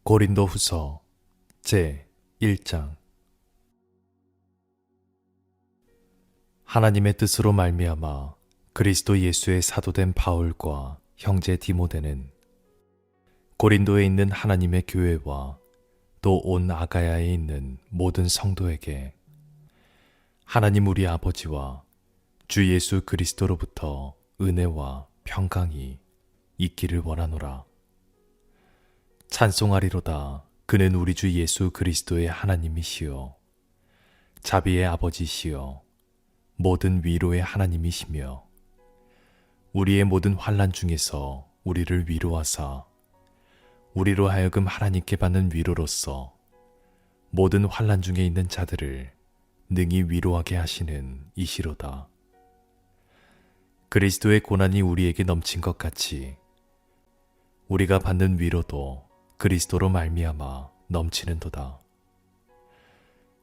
고린도후서 제 1장. 하나님의 뜻으로 말미암아 그리스도 예수의 사도된 바울과 형제 디모데는 고린도에 있는 하나님의 교회와 또 온 아가야에 있는 모든 성도에게 하나님 우리 아버지와 주 예수 그리스도로부터 은혜와 평강이 있기를 원하노라. 찬송하리로다. 그는 우리 주 예수 그리스도의 하나님이시요 자비의 아버지시요 모든 위로의 하나님이시며 우리의 모든 환난 중에서 우리를 위로하사 우리로 하여금 하나님께 받는 위로로서 모든 환난 중에 있는 자들을 능히 위로하게 하시는 이시로다. 그리스도의 고난이 우리에게 넘친 것 같이 우리가 받는 위로도 그리스도로 말미암아 넘치는도다.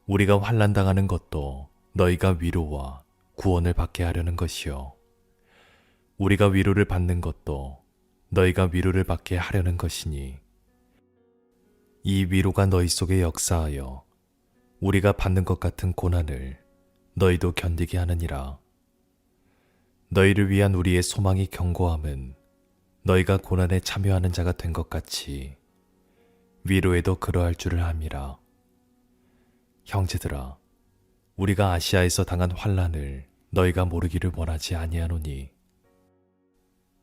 우리가 환난 당하는 것도 너희가 위로와 구원을 받게 하려는 것이요 우리가 위로를 받는 것도 너희가 위로를 받게 하려는 것이니 이 위로가 너희 속에 역사하여 우리가 받는 것 같은 고난을 너희도 견디게 하느니라. 너희를 위한 우리의 소망이 견고함은 너희가 고난에 참여하는 자가 된 것 같이 위로에도 그러할 줄을 함이라. 형제들아, 우리가 아시아에서 당한 환난을 너희가 모르기를 원하지 아니하노니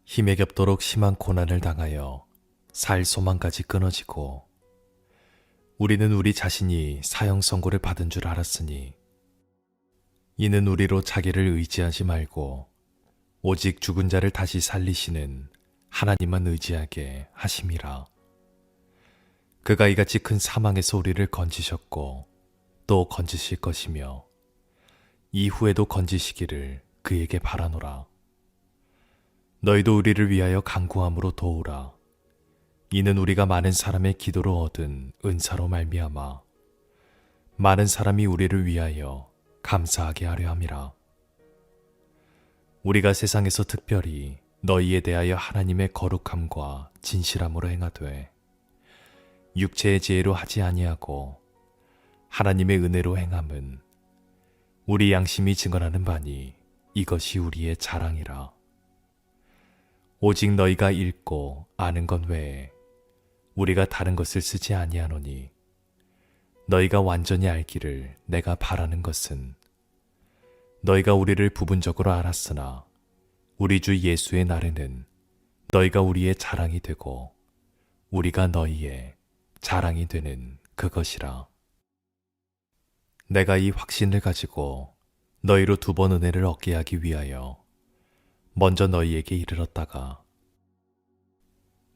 힘에 겹도록 심한 고난을 당하여 살 소망까지 끊어지고 우리는 우리 자신이 사형 선고를 받은 줄 알았으니 이는 우리로 자기를 의지하지 말고 오직 죽은 자를 다시 살리시는 하나님만 의지하게 하심이라. 그가 이같이 큰 사망에서 우리를 건지셨고 또 건지실 것이며 이후에도 건지시기를 그에게 바라노라. 너희도 우리를 위하여 간구함으로 도우라. 이는 우리가 많은 사람의 기도로 얻은 은사로 말미암아 많은 사람이 우리를 위하여 감사하게 하려 함이라. 우리가 세상에서 특별히 너희에 대하여 하나님의 거룩함과 진실함으로 행하되 육체의 지혜로 하지 아니하고 하나님의 은혜로 행함은 우리 양심이 증언하는 바니 이것이 우리의 자랑이라. 오직 너희가 읽고 아는 것 외에 우리가 다른 것을 쓰지 아니하노니 너희가 완전히 알기를 내가 바라는 것은 너희가 우리를 부분적으로 알았으나 우리 주 예수의 날에는 너희가 우리의 자랑이 되고 우리가 너희의 자랑이 되는 그것이라. 내가 이 확신을 가지고 너희로 2번 은혜를 얻게 하기 위하여 먼저 너희에게 이르렀다가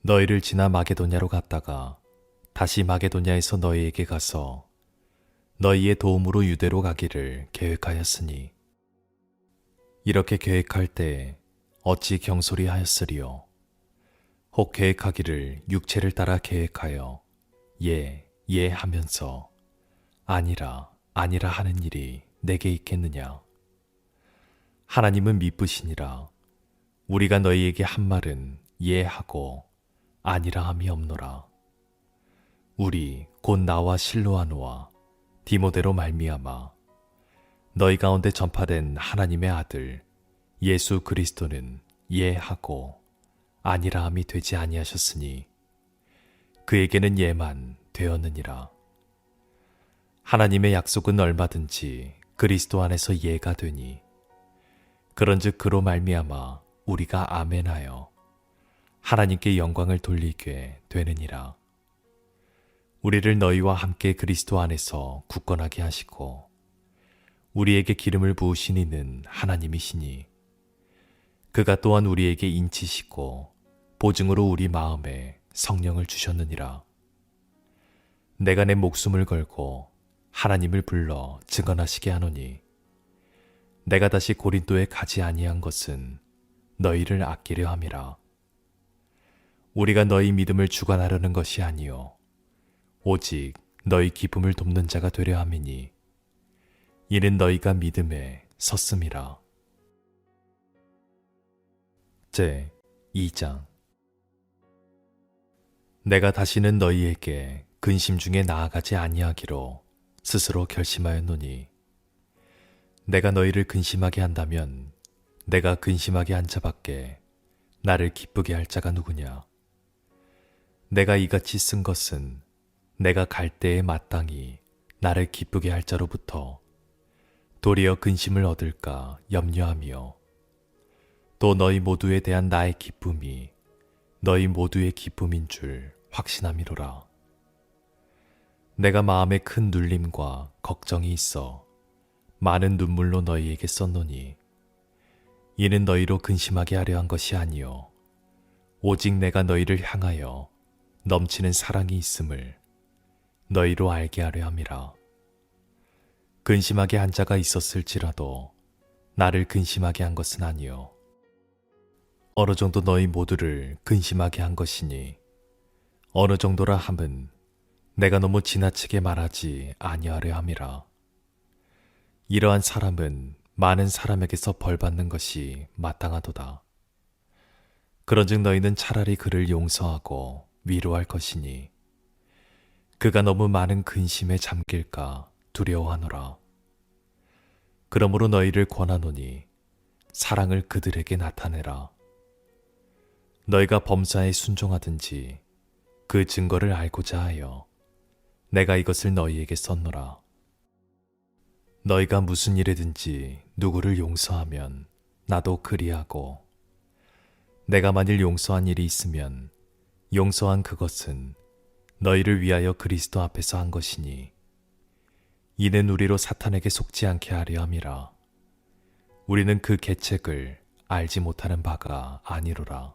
너희를 지나 마게도냐로 갔다가 다시 마게도냐에서 너희에게 가서 너희의 도움으로 유대로 가기를 계획하였으니 이렇게 계획할 때 어찌 경솔히 하였으리요. 혹 계획하기를 육체를 따라 계획하여 예 하면서 아니라 하는 일이 내게 있겠느냐. 하나님은 미쁘시니라. 우리가 너희에게 한 말은 예 하고 아니라 함이 없노라. 우리 곧 나와 실로아노와 디모데로 말미암아 너희 가운데 전파된 하나님의 아들 예수 그리스도는 예 하고 아니라 함이 되지 아니하셨으니 그에게는 예만 되었느니라. 하나님의 약속은 얼마든지 그리스도 안에서 예가 되니 그런즉 그로 말미암아 우리가 아멘하여 하나님께 영광을 돌리게 되느니라. 우리를 너희와 함께 그리스도 안에서 굳건하게 하시고 우리에게 기름을 부으신 이는 하나님이시니 그가 또한 우리에게 인치시고 보증으로 우리 마음에 성령을 주셨느니라. 내가 내 목숨을 걸고 하나님을 불러 증언하시게 하노니 내가 다시 고린도에 가지 아니한 것은 너희를 아끼려 함이라. 우리가 너희 믿음을 주관하려는 것이 아니요 오직 너희 기쁨을 돕는 자가 되려 함이니 이는 너희가 믿음에 섰음이라. 제 2장. 내가 다시는 너희에게 근심 중에 나아가지 아니하기로 스스로 결심하였노니 내가 너희를 근심하게 한다면 내가 근심하게 한 자밖에 나를 기쁘게 할 자가 누구냐. 내가 이같이 쓴 것은 내가 갈 때에 마땅히 나를 기쁘게 할 자로부터 도리어 근심을 얻을까 염려하며 또 너희 모두에 대한 나의 기쁨이 너희 모두의 기쁨인 줄 확신함이로라. 내가 마음에 큰 눌림과 걱정이 있어 많은 눈물로 너희에게 썼노니 이는 너희로 근심하게 하려 한 것이 아니요 오직 내가 너희를 향하여 넘치는 사랑이 있음을 너희로 알게 하려 함이라. 근심하게 한 자가 있었을지라도 나를 근심하게 한 것은 아니요 어느 정도 너희 모두를 근심하게 한 것이니 어느 정도라 함은 내가 너무 지나치게 말하지 아니하려 함이라. 이러한 사람은 많은 사람에게서 벌받는 것이 마땅하도다. 그런즉 너희는 차라리 그를 용서하고 위로할 것이니 그가 너무 많은 근심에 잠길까 두려워하노라. 그러므로 너희를 권하노니 사랑을 그들에게 나타내라. 너희가 범사에 순종하든지 그 증거를 알고자 하여 내가 이것을 너희에게 썼노라. 너희가 무슨 일에든지 누구를 용서하면 나도 그리하고 내가 만일 용서한 일이 있으면 용서한 그것은 너희를 위하여 그리스도 앞에서 한 것이니 이는 우리로 사탄에게 속지 않게 하려 함이라. 우리는 그 계책을 알지 못하는 바가 아니로라.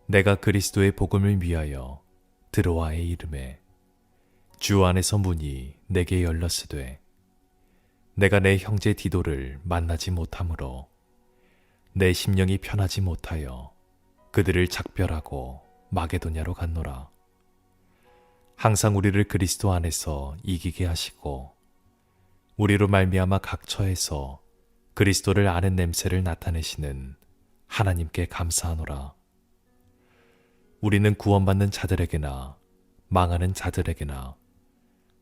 내가 그리스도의 복음을 위하여 드로아에 이르매 주 안에서 문이 내게 열렸으되 내가 내 형제 디도를 만나지 못하므로 내 심령이 편하지 못하여 그들을 작별하고 마게도냐로 갔노라. 항상 우리를 그리스도 안에서 이기게 하시고 우리로 말미암아 각 처에서 그리스도를 아는 냄새를 나타내시는 하나님께 감사하노라. 우리는 구원받는 자들에게나 망하는 자들에게나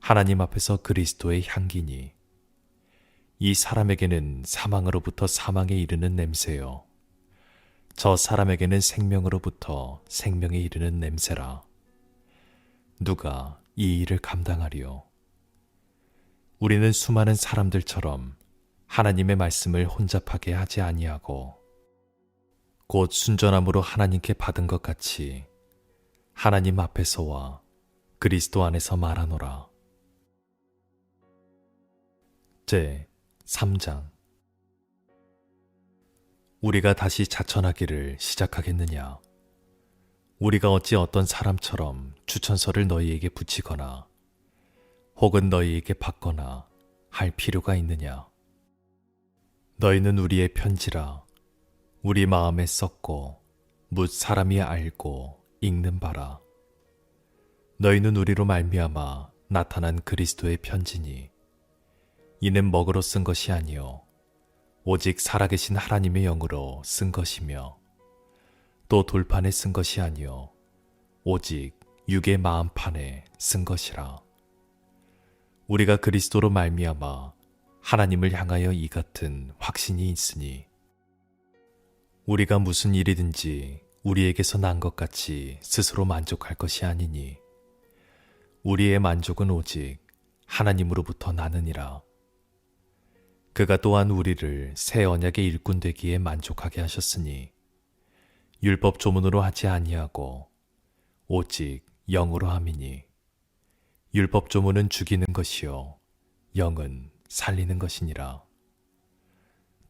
하나님 앞에서 그리스도의 향기니 이 사람에게는 사망으로부터 사망에 이르는 냄새요 저 사람에게는 생명으로부터 생명에 이르는 냄새라. 누가 이 일을 감당하리요? 우리는 수많은 사람들처럼 하나님의 말씀을 혼잡하게 하지 아니하고 곧 순전함으로 하나님께 받은 것 같이 하나님 앞에서와 그리스도 안에서 말하노라. 제 3장. 우리가 다시 자천하기를 시작하겠느냐? 우리가 어찌 어떤 사람처럼 추천서를 너희에게 붙이거나 혹은 너희에게 받거나 할 필요가 있느냐? 너희는 우리의 편지라 우리 마음에 썼고 묻 사람이 알고 읽는 바라. 너희는 우리로 말미암아 나타난 그리스도의 편지니 이는 먹으로 쓴 것이 아니요 오직 살아계신 하나님의 영으로 쓴 것이며 또 돌판에 쓴 것이 아니요 오직 육의 마음판에 쓴 것이라. 우리가 그리스도로 말미암아 하나님을 향하여 이 같은 확신이 있으니 우리가 무슨 일이든지 우리에게서 난 것 같이 스스로 만족할 것이 아니니 우리의 만족은 오직 하나님으로부터 나느니라. 그가 또한 우리를 새 언약의 일꾼 되기에 만족하게 하셨으니 율법 조문으로 하지 아니하고 오직 영으로 함이니 율법 조문은 죽이는 것이요 영은 살리는 것이니라.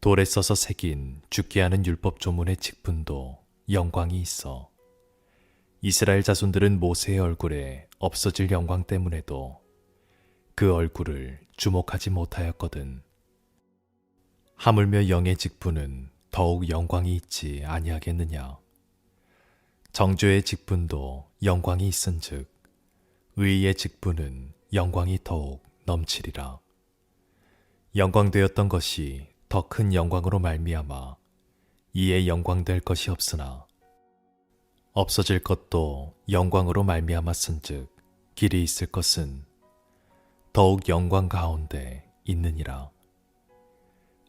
돌에 써서 새긴 죽게 하는 율법 조문의 직분도 영광이 있어 이스라엘 자손들은 모세의 얼굴에 없어질 영광 때문에도 그 얼굴을 주목하지 못하였거든. 하물며 영의 직분은 더욱 영광이 있지 아니하겠느냐? 정죄의 직분도 영광이 있은즉 의의 직분은 영광이 더욱 넘치리라. 영광되었던 것이 더 큰 영광으로 말미암아 이에 영광될 것이 없으나 없어질 것도 영광으로 말미암았은즉 길이 있을 것은 더욱 영광 가운데 있느니라.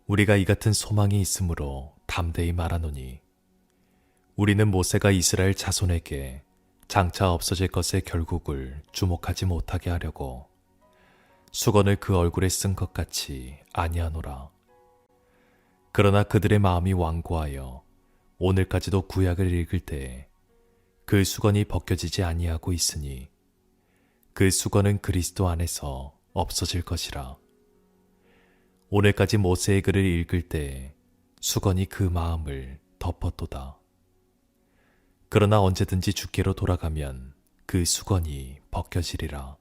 우리가 이 같은 소망이 있으므로 담대히 말하노니 우리는 모세가 이스라엘 자손에게 장차 없어질 것의 결국을 주목하지 못하게 하려고 수건을 그 얼굴에 쓴 것 같이 아니하노라. 그러나 그들의 마음이 완고하여 오늘까지도 구약을 읽을 때에 그 수건이 벗겨지지 아니하고 있으니 그 수건은 그리스도 안에서 없어질 것이라. 오늘까지 모세의 글을 읽을 때에 수건이 그 마음을 덮었도다. 그러나 언제든지 주께로 돌아가면 그 수건이 벗겨지리라.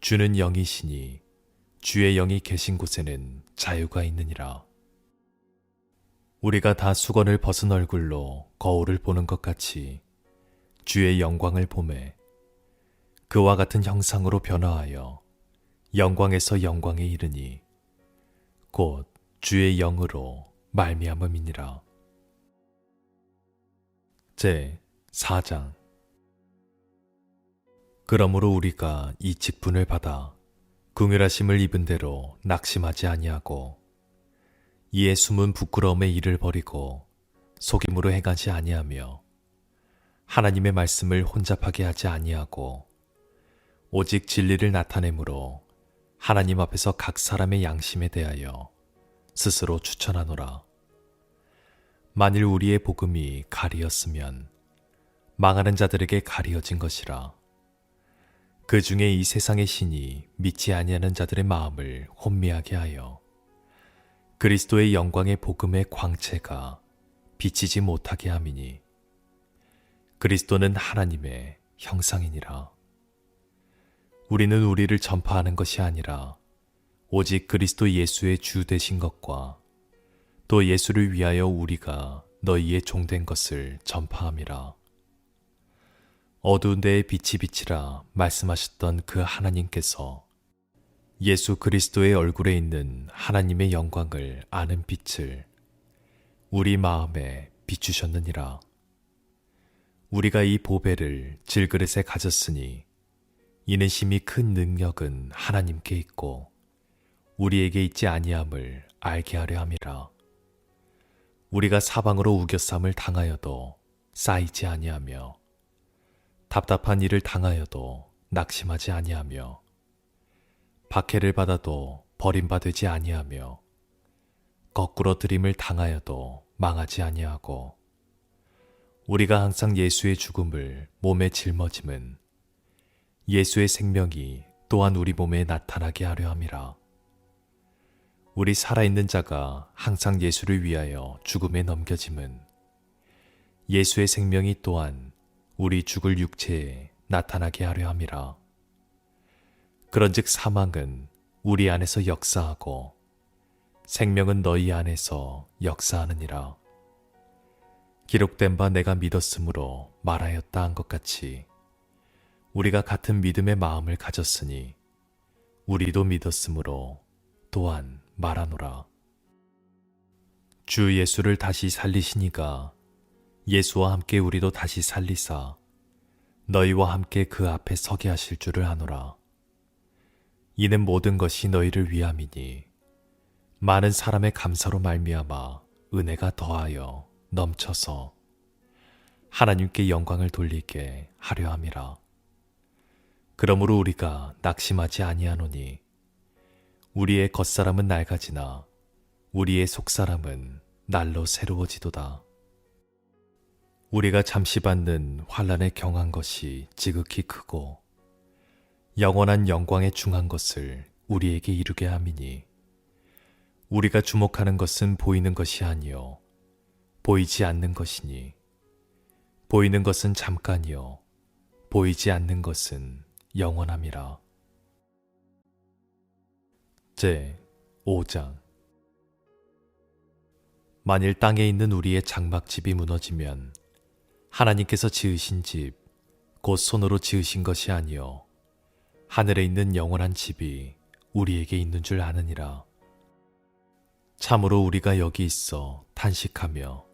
주는 영이시니 주의 영이 계신 곳에는 자유가 있느니라. 우리가 다 수건을 벗은 얼굴로 거울을 보는 것 같이 주의 영광을 보매 그와 같은 형상으로 변화하여 영광에서 영광에 이르니 곧 주의 영으로 말미암음이니라. 제 4장. 그러므로 우리가 이 직분을 받아 긍휼하심을 입은 대로 낙심하지 아니하고 이에 숨은 부끄러움의 일을 버리고 속임으로 행하지 아니하며 하나님의 말씀을 혼잡하게 하지 아니하고 오직 진리를 나타내므로 하나님 앞에서 각 사람의 양심에 대하여 스스로 추천하노라. 만일 우리의 복음이 가리었으면 망하는 자들에게 가리어진 것이라. 그 중에 이 세상의 신이 믿지 아니하는 자들의 마음을 혼미하게 하여 그리스도의 영광의 복음의 광채가 비치지 못하게 함이니 그리스도는 하나님의 형상이니라. 우리는 우리를 전파하는 것이 아니라 오직 그리스도 예수의 주 되신 것과 또 예수를 위하여 우리가 너희의 종된 것을 전파함이라. 어두운 데에 빛이 비치라 말씀하셨던 그 하나님께서 예수 그리스도의 얼굴에 있는 하나님의 영광을 아는 빛을 우리 마음에 비추셨느니라. 우리가 이 보배를 질그릇에 가졌으니 이는 심히 큰 능력은 하나님께 있고 우리에게 있지 아니함을 알게 하려 함이라. 우리가 사방으로 우겨쌈을 당하여도 쌓이지 아니하며 답답한 일을 당하여도 낙심하지 아니하며 박해를 받아도 버림받지 아니하며 거꾸로 들임을 당하여도 망하지 아니하고 우리가 항상 예수의 죽음을 몸에 짊어짐은 예수의 생명이 또한 우리 몸에 나타나게 하려 함이라. 우리 살아있는 자가 항상 예수를 위하여 죽음에 넘겨짐은 예수의 생명이 또한 우리 죽을 육체에 나타나게 하려 함이라. 그런즉 사망은 우리 안에서 역사하고 생명은 너희 안에서 역사하느니라. 기록된 바 내가 믿었으므로 말하였다 한 것 같이 우리가 같은 믿음의 마음을 가졌으니 우리도 믿었으므로 또한 말하노라. 주 예수를 다시 살리시니가 예수와 함께 우리도 다시 살리사 너희와 함께 그 앞에 서게 하실 줄을 아노라. 이는 모든 것이 너희를 위함이니 많은 사람의 감사로 말미암아 은혜가 더하여 넘쳐서 하나님께 영광을 돌리게 하려 함이라. 그러므로 우리가 낙심하지 아니하노니 우리의 겉사람은 낡아지나 우리의 속사람은 날로 새로워지도다. 우리가 잠시 받는 환난에 경한 것이 지극히 크고 영원한 영광에 중한 것을 우리에게 이루게 함이니 우리가 주목하는 것은 보이는 것이 아니요 보이지 않는 것이니 보이는 것은 잠깐이요 보이지 않는 것은 영원함이라. 제 5장. 만일 땅에 있는 우리의 장막집이 무너지면 하나님께서 지으신 집, 곧 손으로 지으신 것이 아니요 하늘에 있는 영원한 집이 우리에게 있는 줄 아느니라. 참으로 우리가 여기 있어 탄식하며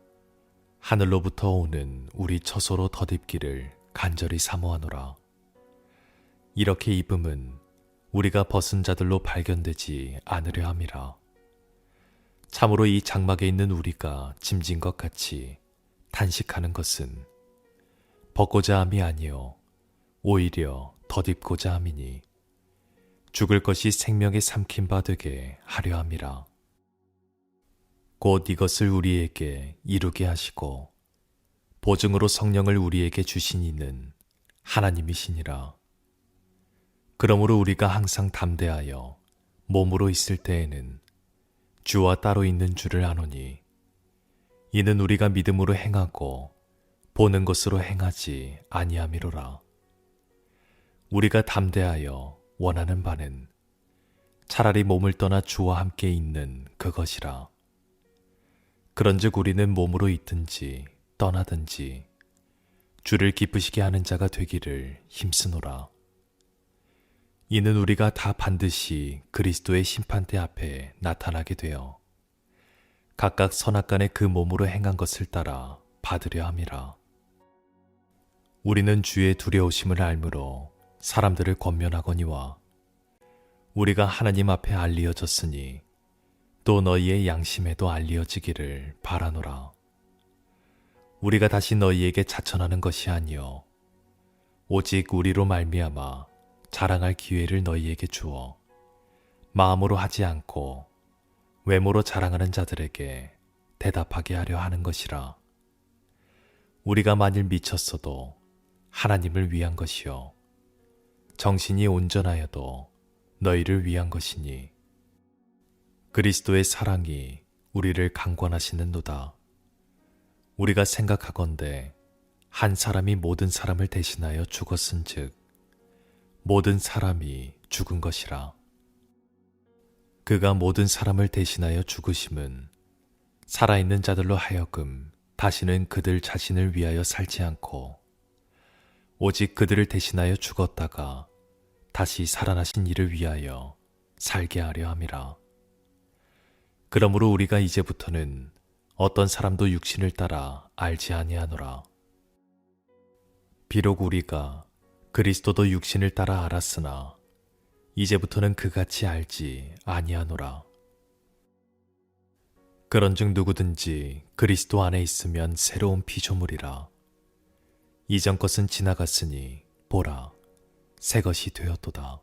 하늘로부터 오는 우리 처소로 덧입기를 간절히 사모하노라. 이렇게 입음은 우리가 벗은 자들로 발견되지 않으려 함이라. 참으로 이 장막에 있는 우리가 짐진 것 같이 탄식하는 것은 벗고자 함이 아니요 오히려 덧입고자 함이니 죽을 것이 생명에 삼킨 바 되게 하려 함이라. 곧 이것을 우리에게 이루게 하시고 보증으로 성령을 우리에게 주신 이는 하나님이시니라. 그러므로 우리가 항상 담대하여 몸으로 있을 때에는 주와 따로 있는 줄을 아노니 이는 우리가 믿음으로 행하고 보는 것으로 행하지 아니함이로라. 우리가 담대하여 원하는 바는 차라리 몸을 떠나 주와 함께 있는 그것이라. 그런즉 우리는 몸으로 있든지 떠나든지 주를 기쁘시게 하는 자가 되기를 힘쓰노라. 이는 우리가 다 반드시 그리스도의 심판대 앞에 나타나게 되어 각각 선악간에 그 몸으로 행한 것을 따라 받으려 함이라. 우리는 주의 두려우심을 알므로 사람들을 권면하거니와 우리가 하나님 앞에 알리어졌으니 또 너희의 양심에도 알리어지기를 바라노라. 우리가 다시 너희에게 자천하는 것이 아니요 오직 우리로 말미암아 자랑할 기회를 너희에게 주어 마음으로 하지 않고 외모로 자랑하는 자들에게 대답하게 하려 하는 것이라. 우리가 만일 미쳤어도 하나님을 위한 것이요 정신이 온전하여도 너희를 위한 것이니 그리스도의 사랑이 우리를 강권하시는도다. 우리가 생각하건대 한 사람이 모든 사람을 대신하여 죽었은즉 모든 사람이 죽은 것이라. 그가 모든 사람을 대신하여 죽으심은 살아있는 자들로 하여금 다시는 그들 자신을 위하여 살지 않고 오직 그들을 대신하여 죽었다가 다시 살아나신 이를 위하여 살게 하려 함이라. 그러므로 우리가 이제부터는 어떤 사람도 육신을 따라 알지 아니하노라. 비록 우리가 그리스도도 육신을 따라 알았으나 이제부터는 그같이 알지 아니하노라. 그런즉 누구든지 그리스도 안에 있으면 새로운 피조물이라. 이전 것은 지나갔으니 보라 새 것이 되었도다.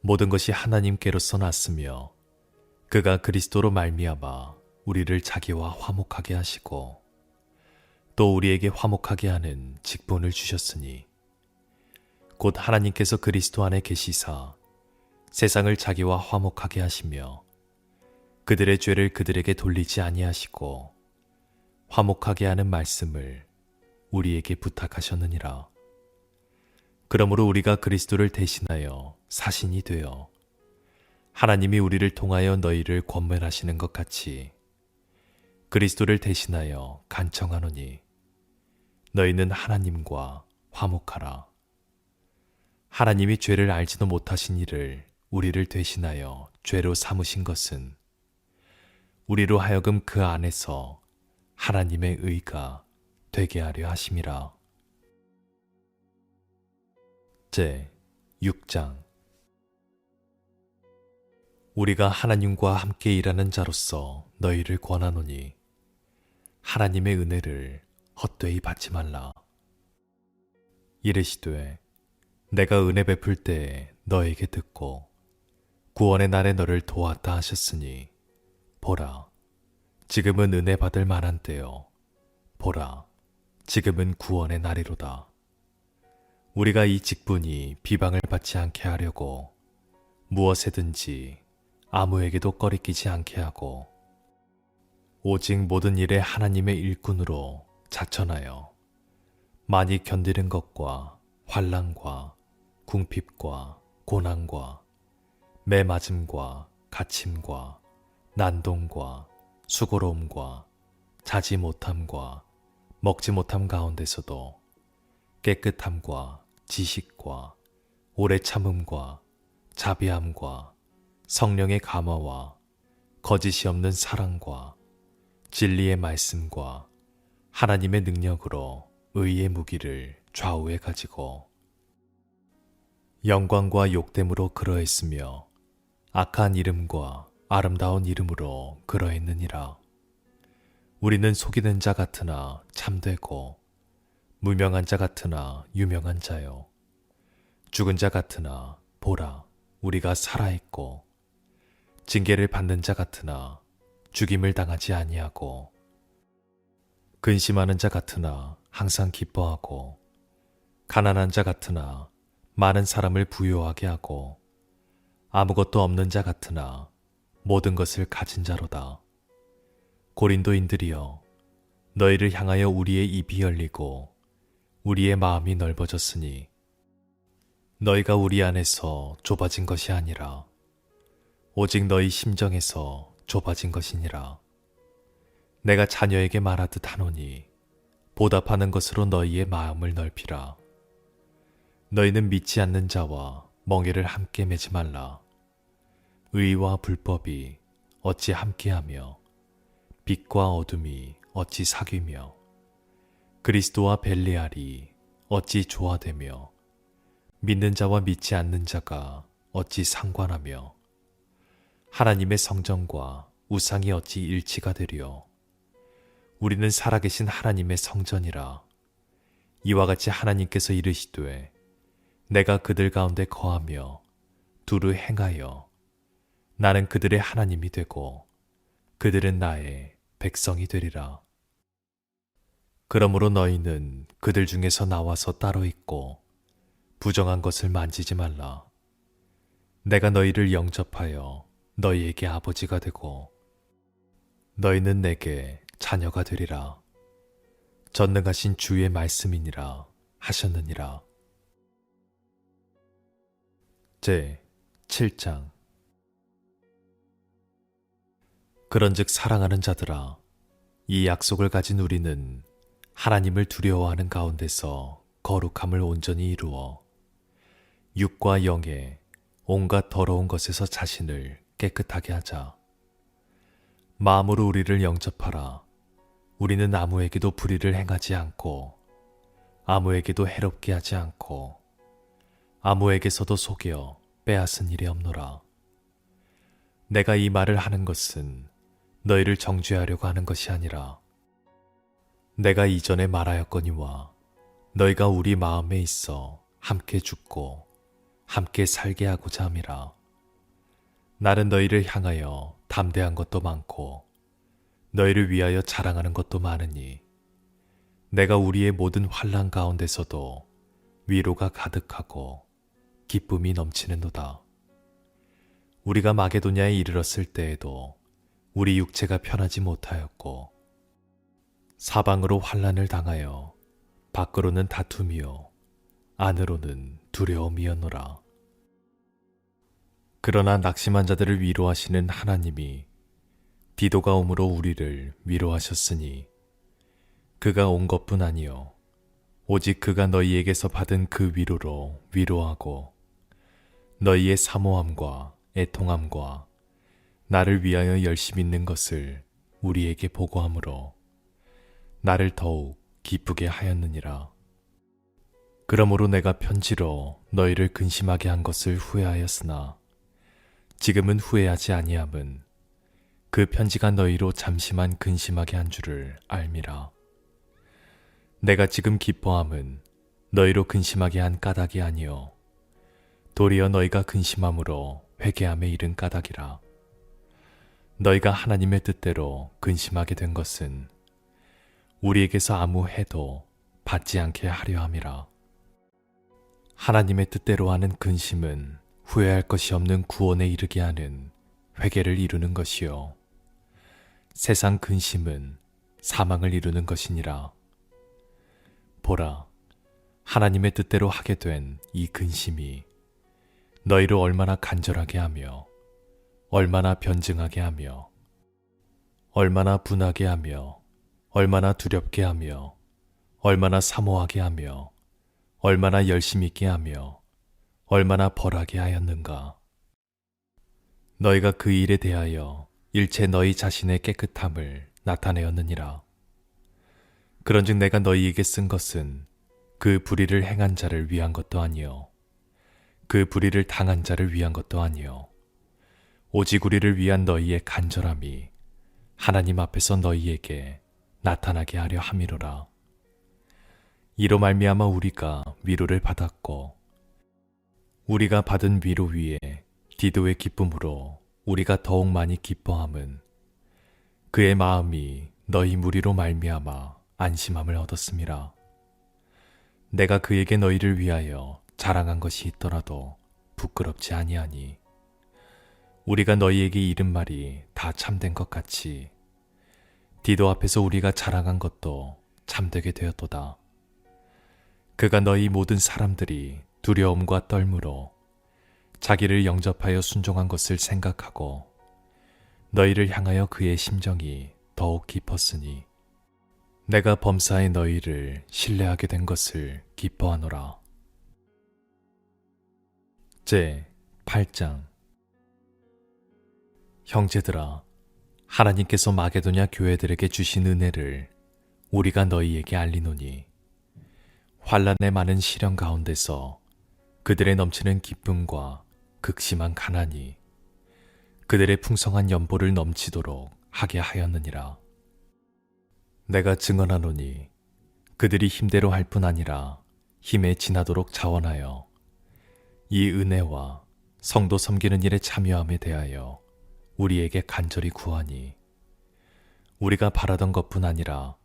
모든 것이 하나님께로서 났으며 그가 그리스도로 말미암아 우리를 자기와 화목하게 하시고 또 우리에게 화목하게 하는 직분을 주셨으니 곧 하나님께서 그리스도 안에 계시사 세상을 자기와 화목하게 하시며 그들의 죄를 그들에게 돌리지 아니하시고 화목하게 하는 말씀을 우리에게 부탁하셨느니라. 그러므로 우리가 그리스도를 대신하여 사신이 되어 하나님이 우리를 통하여 너희를 권면하시는 것 같이 그리스도를 대신하여 간청하노니 너희는 하나님과 화목하라. 하나님이 죄를 알지도 못하신 이를 우리를 대신하여 죄로 삼으신 것은 우리로 하여금 그 안에서 하나님의 의가 되게 하려 하심이라. 제 6장. 우리가 하나님과 함께 일하는 자로서 너희를 권하노니 하나님의 은혜를 헛되이 받지 말라. 이르시되 내가 은혜 베풀 때에 너에게 듣고 구원의 날에 너를 도왔다 하셨으니 보라 지금은 은혜 받을 만한 때요 보라 지금은 구원의 날이로다. 우리가 이 직분이 비방을 받지 않게 하려고 무엇에든지 아무에게도 꺼리끼지 않게 하고 오직 모든 일에 하나님의 일꾼으로 자천하여 많이 견디는 것과 환난과 궁핍과 고난과 매맞음과 갇힘과 난동과 수고로움과 자지 못함과 먹지 못함 가운데서도 깨끗함과 지식과 오래 참음과 자비함과 성령의 감화와 거짓이 없는 사랑과 진리의 말씀과 하나님의 능력으로 의의 무기를 좌우에 가지고 영광과 욕됨으로 그러했으며 악한 이름과 아름다운 이름으로 그러했느니라. 우리는 속이는 자 같으나 참되고 무명한 자 같으나 유명한 자요. 죽은 자 같으나 보라, 우리가 살아있고 징계를 받는 자 같으나 죽임을 당하지 아니하고 근심하는 자 같으나 항상 기뻐하고 가난한 자 같으나 많은 사람을 부유하게 하고 아무것도 없는 자 같으나 모든 것을 가진 자로다. 고린도인들이여, 너희를 향하여 우리의 입이 열리고 우리의 마음이 넓어졌으니 너희가 우리 안에서 좁아진 것이 아니라 오직 너희 심정에서 좁아진 것이니라. 내가 자녀에게 말하듯 하노니 보답하는 것으로 너희의 마음을 넓히라. 너희는 믿지 않는 자와 멍에를 함께 매지 말라. 의와 불법이 어찌 함께하며 빛과 어둠이 어찌 사귀며 그리스도와 벨리알이 어찌 조화되며 믿는 자와 믿지 않는 자가 어찌 상관하며 하나님의 성전과 우상이 어찌 일치가 되리요. 우리는 살아계신 하나님의 성전이라. 이와 같이 하나님께서 이르시되 내가 그들 가운데 거하며 두루 행하여 나는 그들의 하나님이 되고 그들은 나의 백성이 되리라. 그러므로 너희는 그들 중에서 나와서 따로 있고 부정한 것을 만지지 말라. 내가 너희를 영접하여 너희에게 아버지가 되고 너희는 내게 자녀가 되리라. 전능하신 주의 말씀이니라 하셨느니라. 제 7장. 그런즉 사랑하는 자들아, 이 약속을 가진 우리는 하나님을 두려워하는 가운데서 거룩함을 온전히 이루어 육과 영의 온갖 더러운 것에서 자신을 깨끗하게 하자. 마음으로 우리를 영접하라. 우리는 아무에게도 불의를 행하지 않고 아무에게도 해롭게 하지 않고 아무에게서도 속여 빼앗은 일이 없노라. 내가 이 말을 하는 것은 너희를 정죄하려고 하는 것이 아니라 내가 이전에 말하였거니와 너희가 우리 마음에 있어 함께 죽고 함께 살게 하고자 함이라. 나는 너희를 향하여 담대한 것도 많고 너희를 위하여 자랑하는 것도 많으니 내가 우리의 모든 환난 가운데서도 위로가 가득하고 기쁨이 넘치는도다. 우리가 마게도냐에 이르렀을 때에도 우리 육체가 편하지 못하였고 사방으로 환난을 당하여 밖으로는 다툼이요 안으로는 두려움이었노라. 그러나 낙심한 자들을 위로하시는 하나님이 디도가 오므로 우리를 위로하셨으니 그가 온 것뿐 아니요 오직 그가 너희에게서 받은 그 위로로 위로하고 너희의 사모함과 애통함과 나를 위하여 열심히 있는 것을 우리에게 보고하므로 나를 더욱 기쁘게 하였느니라. 그러므로 내가 편지로 너희를 근심하게 한 것을 후회하였으나 지금은 후회하지 아니함은 그 편지가 너희로 잠시만 근심하게 한 줄을 알미라. 내가 지금 기뻐함은 너희로 근심하게 한 까닭이 아니요 도리어 너희가 근심함으로 회개함에 이른 까닭이라. 너희가 하나님의 뜻대로 근심하게 된 것은 우리에게서 아무 해도 받지 않게 하려 함이라. 하나님의 뜻대로 하는 근심은 후회할 것이 없는 구원에 이르게 하는 회개를 이루는 것이요 세상 근심은 사망을 이루는 것이니라. 보라, 하나님의 뜻대로 하게 된 이 근심이 너희를 얼마나 간절하게 하며 얼마나 변증하게 하며 얼마나 분하게 하며 얼마나 두렵게 하며 얼마나 사모하게 하며 얼마나 열심 있게 하며 얼마나 벌하게 하였는가. 너희가 그 일에 대하여 일체 너희 자신의 깨끗함을 나타내었느니라. 그런즉 내가 너희에게 쓴 것은 그 불의를 행한 자를 위한 것도 아니요 그 불의를 당한 자를 위한 것도 아니요 오직 우리를 위한 너희의 간절함이 하나님 앞에서 너희에게 나타나게 하려 함이로라. 이로 말미암아 우리가 위로를 받았고 우리가 받은 위로 위에 디도의 기쁨으로 우리가 더욱 많이 기뻐함은 그의 마음이 너희 무리로 말미암아 안심함을 얻었음이라. 내가 그에게 너희를 위하여 자랑한 것이 있더라도 부끄럽지 아니하니 우리가 너희에게 이른 말이 다 참된 것 같이 디도 앞에서 우리가 자랑한 것도 참되게 되었도다. 그가 너희 모든 사람들이 두려움과 떨므로 자기를 영접하여 순종한 것을 생각하고 너희를 향하여 그의 심정이 더욱 깊었으니 내가 범사에 너희를 신뢰하게 된 것을 기뻐하노라. 제 8장. 형제들아, 하나님께서 마게도냐 교회들에게 주신 은혜를 우리가 너희에게 알리노니 환난의 많은 시련 가운데서 그들의 넘치는 기쁨과 극심한 가난이 그들의 풍성한 연보를 넘치도록 하게 하였느니라. 내가 증언하노니 그들이 힘대로 할 뿐 아니라 힘에 지나도록 자원하여 이 은혜와 성도 섬기는 일에 참여함에 대하여 우리에게 간절히 구하니 우리가 바라던 것뿐 아니라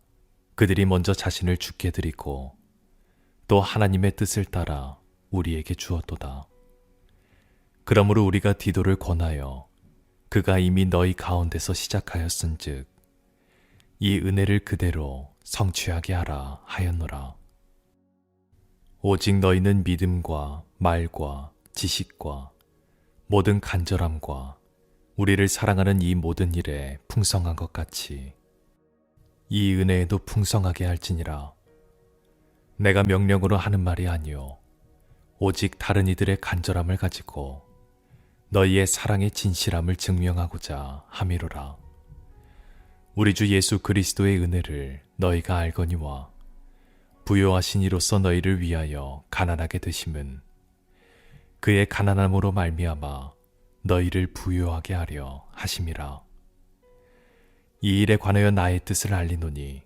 그들이 먼저 자신을 주께 드리고 또 하나님의 뜻을 따라 우리에게 주었도다. 그러므로 우리가 디도를 권하여 그가 이미 너희 가운데서 시작하였은즉 이 은혜를 그대로 성취하게 하라 하였노라. 오직 너희는 믿음과 말과 지식과 모든 간절함과 우리를 사랑하는 이 모든 일에 풍성한 것 같이 이 은혜에도 풍성하게 할지니라. 내가 명령으로 하는 말이 아니요 오직 다른 이들의 간절함을 가지고 너희의 사랑의 진실함을 증명하고자 함이로라. 우리 주 예수 그리스도의 은혜를 너희가 알거니와 부요하신 이로서 너희를 위하여 가난하게 되심은 그의 가난함으로 말미암아 너희를 부요하게 하려 하심이라. 이 일에 관하여 나의 뜻을 알리노니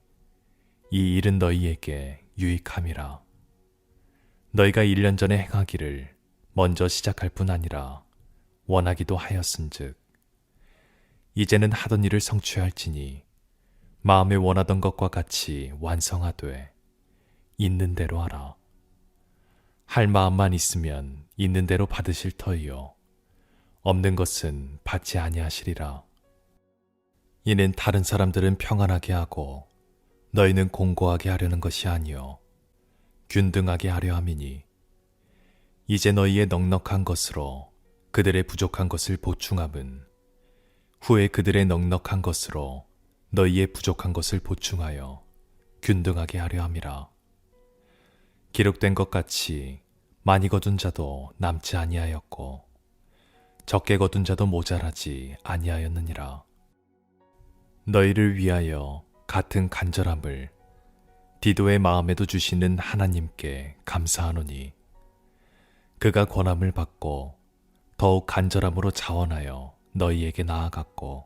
이 일은 너희에게 유익함이라. 너희가 1년 전에 행하기를 먼저 시작할 뿐 아니라 원하기도 하였은즉 이제는 하던 일을 성취할지니 마음에 원하던 것과 같이 완성하되 있는 대로 하라. 할 마음만 있으면 있는 대로 받으실 터이요 없는 것은 받지 아니하시리라. 이는 다른 사람들은 평안하게 하고 너희는 공고하게 하려는 것이 아니요 균등하게 하려 함이니 이제 너희의 넉넉한 것으로 그들의 부족한 것을 보충함은 후에 그들의 넉넉한 것으로 너희의 부족한 것을 보충하여 균등하게 하려 함이라. 기록된 것 같이 많이 거둔 자도 남지 아니하였고 적게 거둔 자도 모자라지 아니하였느니라. 너희를 위하여 같은 간절함을 디도의 마음에도 주시는 하나님께 감사하노니 그가 권함을 받고 더욱 간절함으로 자원하여 너희에게 나아갔고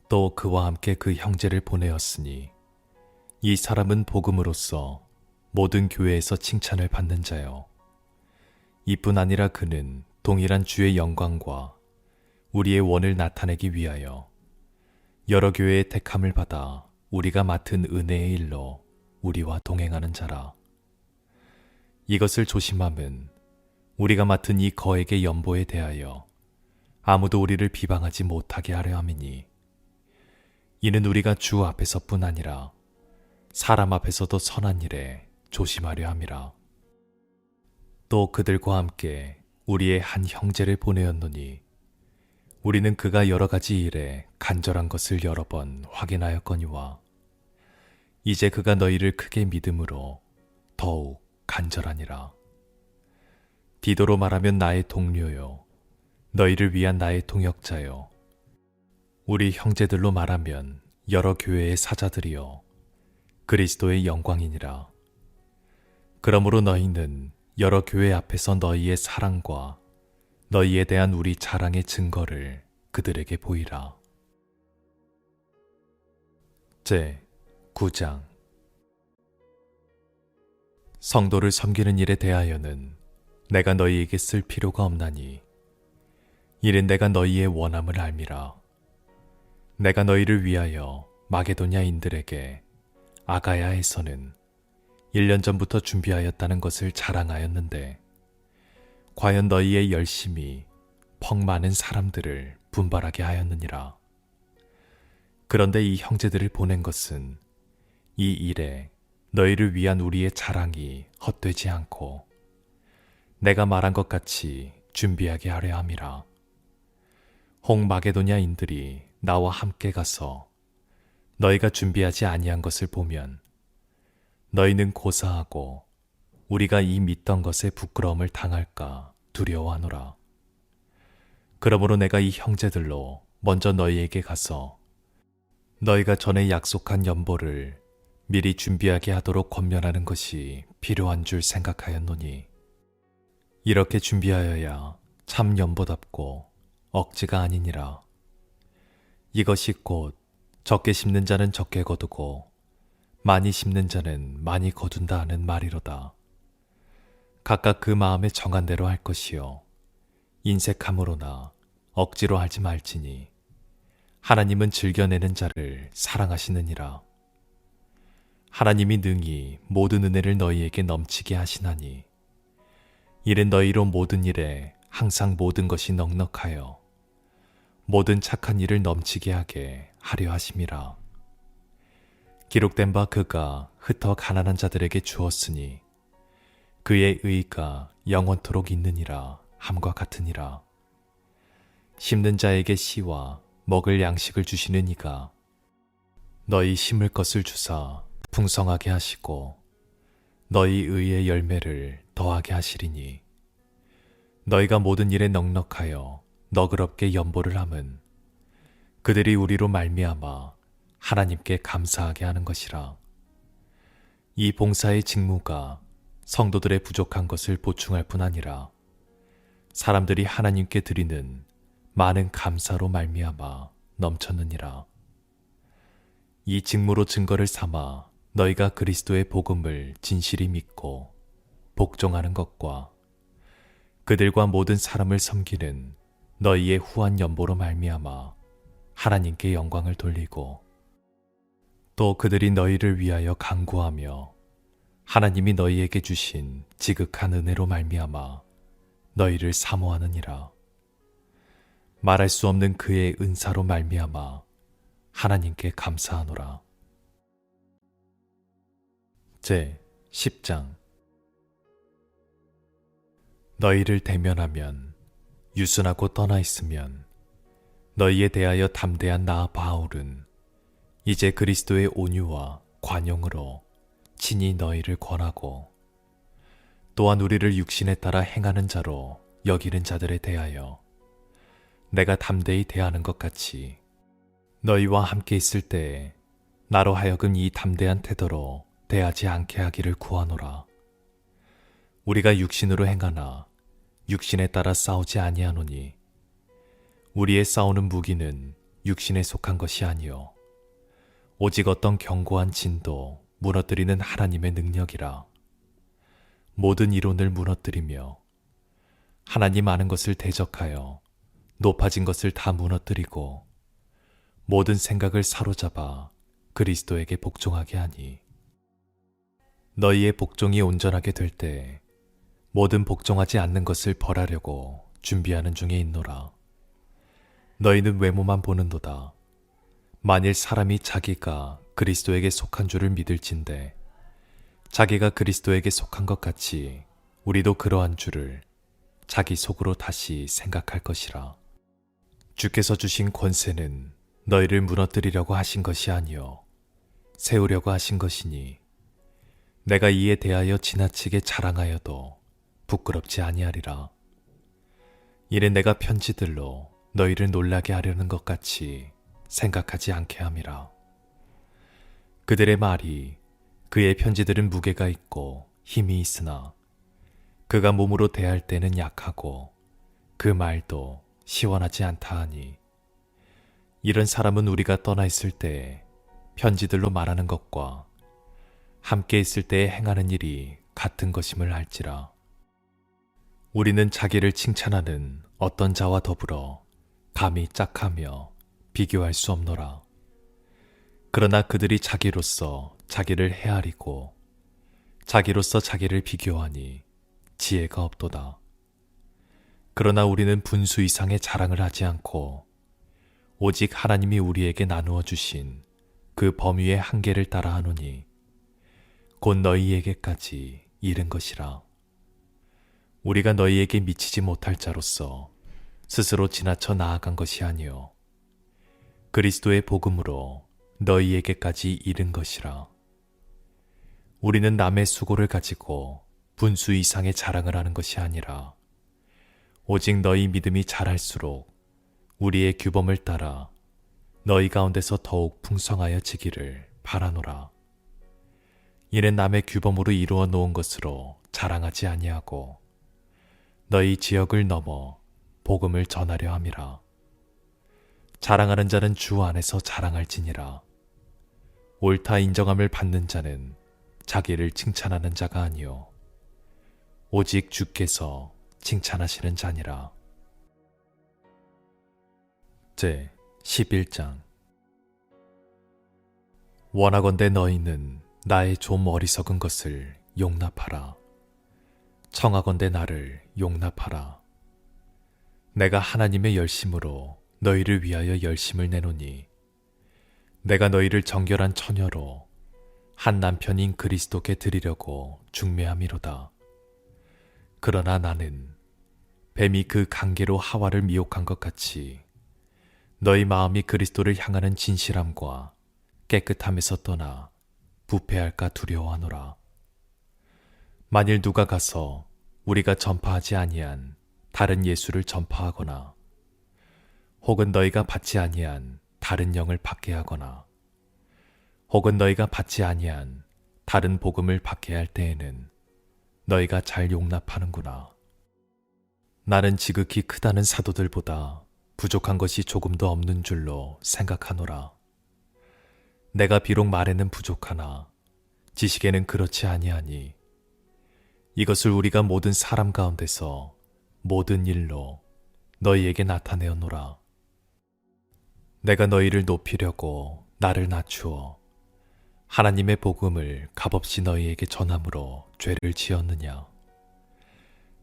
또 그와 함께 그 형제를 보내었으니 이 사람은 복음으로써 모든 교회에서 칭찬을 받는 자요 이뿐 아니라 그는 동일한 주의 영광과 우리의 원을 나타내기 위하여 여러 교회의 택함을 받아 우리가 맡은 은혜의 일로 우리와 동행하는 자라. 이것을 조심함은 우리가 맡은 이 거액의 연보에 대하여 아무도 우리를 비방하지 못하게 하려 함이니 이는 우리가 주 앞에서뿐 아니라 사람 앞에서도 선한 일에 조심하려 함이라. 또 그들과 함께 우리의 한 형제를 보내었노니 우리는 그가 여러 가지 일에 간절한 것을 여러 번 확인하였거니와 이제 그가 너희를 크게 믿음으로 더욱 간절하니라. 디도로 말하면 나의 동료요 너희를 위한 나의 동역자요 우리 형제들로 말하면 여러 교회의 사자들이요 그리스도의 영광이니라. 그러므로 너희는 여러 교회 앞에서 너희의 사랑과 너희에 대한 우리 자랑의 증거를 그들에게 보이라. 제 9장. 성도를 섬기는 일에 대하여는 내가 너희에게 쓸 필요가 없나니 이는 내가 너희의 원함을 알미라. 내가 너희를 위하여 마게도냐인들에게 아가야에서는 1년 전부터 준비하였다는 것을 자랑하였는데 과연 너희의 열심이 퍽 많은 사람들을 분발하게 하였느니라. 그런데 이 형제들을 보낸 것은 이 일에 너희를 위한 우리의 자랑이 헛되지 않고 내가 말한 것 같이 준비하게 하려 함이라. 혹 마게도냐인들이 나와 함께 가서 너희가 준비하지 아니한 것을 보면 너희는 고사하고 우리가 이 믿던 것에 부끄러움을 당할까 두려워하노라. 그러므로 내가 이 형제들로 먼저 너희에게 가서 너희가 전에 약속한 연보를 미리 준비하게 하도록 권면하는 것이 필요한 줄 생각하였노니 이렇게 준비하여야 참 연보답고 억지가 아니니라. 이것이 곧 적게 심는 자는 적게 거두고 많이 심는 자는 많이 거둔다 하는 말이로다. 각각 그 마음에 정한 대로 할 것이요 인색함으로나 억지로 하지 말지니 하나님은 즐겨내는 자를 사랑하시느니라. 하나님이 능히 모든 은혜를 너희에게 넘치게 하시나니 이는 너희로 모든 일에 항상 모든 것이 넉넉하여 모든 착한 일을 넘치게 하게 하려 하심이라. 기록된 바 그가 흩어 가난한 자들에게 주었으니 그의 의가 영원토록 있느니라 함과 같으니라. 심는 자에게 씨와 먹을 양식을 주시는 이가 너희 심을 것을 주사 풍성하게 하시고 너희 의의 열매를 더하게 하시리니 너희가 모든 일에 넉넉하여 너그럽게 연보를 함은 그들이 우리로 말미암아 하나님께 감사하게 하는 것이라. 이 봉사의 직무가 성도들의 부족한 것을 보충할 뿐 아니라 사람들이 하나님께 드리는 많은 감사로 말미암아 넘쳤느니라. 이 직무로 증거를 삼아 너희가 그리스도의 복음을 진실히 믿고 복종하는 것과 그들과 모든 사람을 섬기는 너희의 후한 연보로 말미암아 하나님께 영광을 돌리고 또 그들이 너희를 위하여 간구하며 하나님이 너희에게 주신 지극한 은혜로 말미암아 너희를 사모하느니라. 말할 수 없는 그의 은사로 말미암아 하나님께 감사하노라. 제 10장. 너희를 대면하면 유순하고 떠나 있으면 너희에 대하여 담대한 나 바울은 이제 그리스도의 온유와 관용으로 친히 너희를 권하고 또한 우리를 육신에 따라 행하는 자로 여기는 자들에 대하여 내가 담대히 대하는 것 같이 너희와 함께 있을 때에 나로 하여금 이 담대한 태도로 대하지 않게 하기를 구하노라. 우리가 육신으로 행하나 육신에 따라 싸우지 아니하노니 우리의 싸우는 무기는 육신에 속한 것이 아니요 오직 어떤 견고한 진도 무너뜨리는 하나님의 능력이라. 모든 이론을 무너뜨리며 하나님 아는 것을 대적하여 높아진 것을 다 무너뜨리고 모든 생각을 사로잡아 그리스도에게 복종하게 하니 너희의 복종이 온전하게 될 때 모든 복종하지 않는 것을 벌하려고 준비하는 중에 있노라. 너희는 외모만 보는도다. 만일 사람이 자기가 그리스도에게 속한 줄을 믿을진대 자기가 그리스도에게 속한 것 같이 우리도 그러한 줄을 자기 속으로 다시 생각할 것이라. 주께서 주신 권세는 너희를 무너뜨리려고 하신 것이 아니요 세우려고 하신 것이니 내가 이에 대하여 지나치게 자랑하여도 부끄럽지 아니하리라. 이는 내가 편지들로 너희를 놀라게 하려는 것 같이 생각하지 않게 함이라. 그들의 말이 그의 편지들은 무게가 있고 힘이 있으나 그가 몸으로 대할 때는 약하고 그 말도 시원하지 않다 하니 이런 사람은 우리가 떠나 있을 때에 편지들로 말하는 것과 함께 있을 때에 행하는 일이 같은 것임을 알지라. 우리는 자기를 칭찬하는 어떤 자와 더불어 감히 짝하며 비교할 수 없노라. 그러나 그들이 자기로서 자기를 헤아리고 자기로서 자기를 비교하니 지혜가 없도다. 그러나 우리는 분수 이상의 자랑을 하지 않고 오직 하나님이 우리에게 나누어 주신 그 범위의 한계를 따라 하노니 곧 너희에게까지 이른 것이라. 우리가 너희에게 미치지 못할 자로서 스스로 지나쳐 나아간 것이 아니요 그리스도의 복음으로 너희에게까지 이른 것이라. 우리는 남의 수고를 가지고 분수 이상의 자랑을 하는 것이 아니라 오직 너희 믿음이 자랄수록 우리의 규범을 따라 너희 가운데서 더욱 풍성하여지기를 바라노라. 이는 남의 규범으로 이루어 놓은 것으로 자랑하지 아니하고 너희 지역을 넘어 복음을 전하려 함이라. 자랑하는 자는 주 안에서 자랑할지니라. 옳다 인정함을 받는 자는 자기를 칭찬하는 자가 아니요 오직 주께서 칭찬하시는 자니라. 제 11장. 원하건대 너희는 나의 좀 어리석은 것을 용납하라. 청하건대 나를 용납하라. 내가 하나님의 열심으로 너희를 위하여 열심을 내노니 내가 너희를 정결한 처녀로 한 남편인 그리스도께 드리려고 중매함이로다. 그러나 나는 뱀이 그 관계로 하와를 미혹한 것 같이 너희 마음이 그리스도를 향하는 진실함과 깨끗함에서 떠나 부패할까 두려워하노라. 만일 누가 가서 우리가 전파하지 아니한 다른 예수를 전파하거나 혹은 너희가 받지 아니한 다른 영을 받게 하거나 혹은 너희가 받지 아니한 다른 복음을 받게 할 때에는 너희가 잘 용납하는구나. 나는 지극히 크다는 사도들보다 부족한 것이 조금도 없는 줄로 생각하노라. 내가 비록 말에는 부족하나 지식에는 그렇지 아니하니 이것을 우리가 모든 사람 가운데서 모든 일로 너희에게 나타내었노라. 내가 너희를 높이려고 나를 낮추어 하나님의 복음을 값없이 너희에게 전함으로 죄를 지었느냐.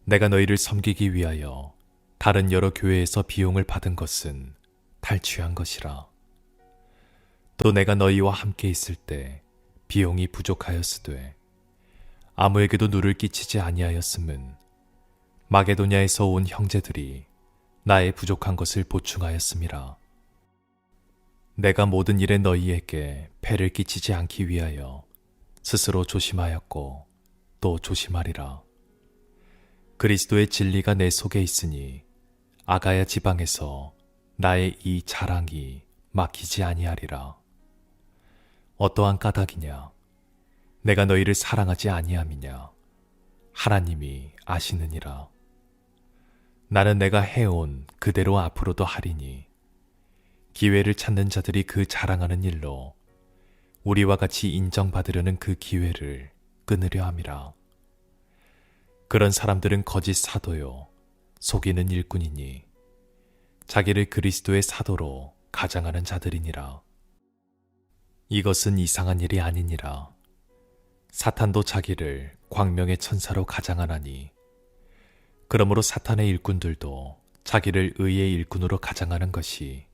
내가 너희를 섬기기 위하여 다른 여러 교회에서 비용을 받은 것은 탈취한 것이라. 또 내가 너희와 함께 있을 때 비용이 부족하였으되 아무에게도 누를 끼치지 아니하였음은 마게도냐에서 온 형제들이 나의 부족한 것을 보충하였음이라. 내가 모든 일에 너희에게 폐를 끼치지 않기 위하여 스스로 조심하였고 또 조심하리라. 그리스도의 진리가 내 속에 있으니 아가야 지방에서 나의 이 자랑이 막히지 아니하리라. 어떠한 까닭이냐? 내가 너희를 사랑하지 아니함이냐? 하나님이 아시느니라. 나는 내가 해온 그대로 앞으로도 하리니 기회를 찾는 자들이 그 자랑하는 일로 우리와 같이 인정받으려는 그 기회를 끊으려 함이라. 그런 사람들은 거짓 사도요 속이는 일꾼이니 자기를 그리스도의 사도로 가장하는 자들이니라. 이것은 이상한 일이 아니니라. 사탄도 자기를 광명의 천사로 가장하나니 그러므로 사탄의 일꾼들도 자기를 의의 일꾼으로 가장하는 것이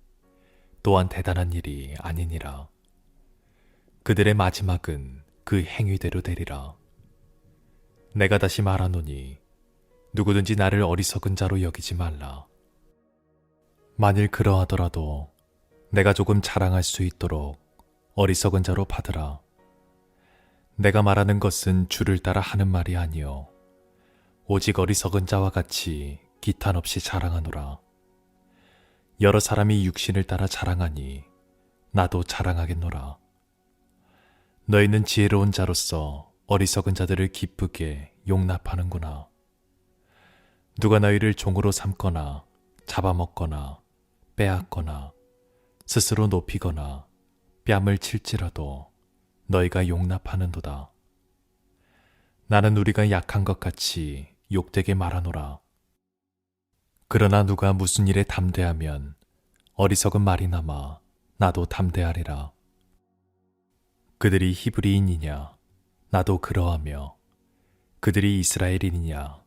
또한 대단한 일이 아니니라. 그들의 마지막은 그 행위대로 되리라. 내가 다시 말하노니 누구든지 나를 어리석은 자로 여기지 말라. 만일 그러하더라도 내가 조금 자랑할 수 있도록 어리석은 자로 받으라. 내가 말하는 것은 주를 따라 하는 말이 아니요 오직 어리석은 자와 같이 기탄 없이 자랑하노라. 여러 사람이 육신을 따라 자랑하니 나도 자랑하겠노라. 너희는 지혜로운 자로서 어리석은 자들을 기쁘게 용납하는구나. 누가 너희를 종으로 삼거나 잡아먹거나 빼앗거나 스스로 높이거나 뺨을 칠지라도 너희가 용납하는도다. 나는 우리가 약한 것 같이 욕되게 말하노라. 그러나 누가 무슨 일에 담대하면 어리석은 말이나마 나도 담대하리라. 그들이 히브리인이냐 나도 그러하며 그들이 이스라엘인이냐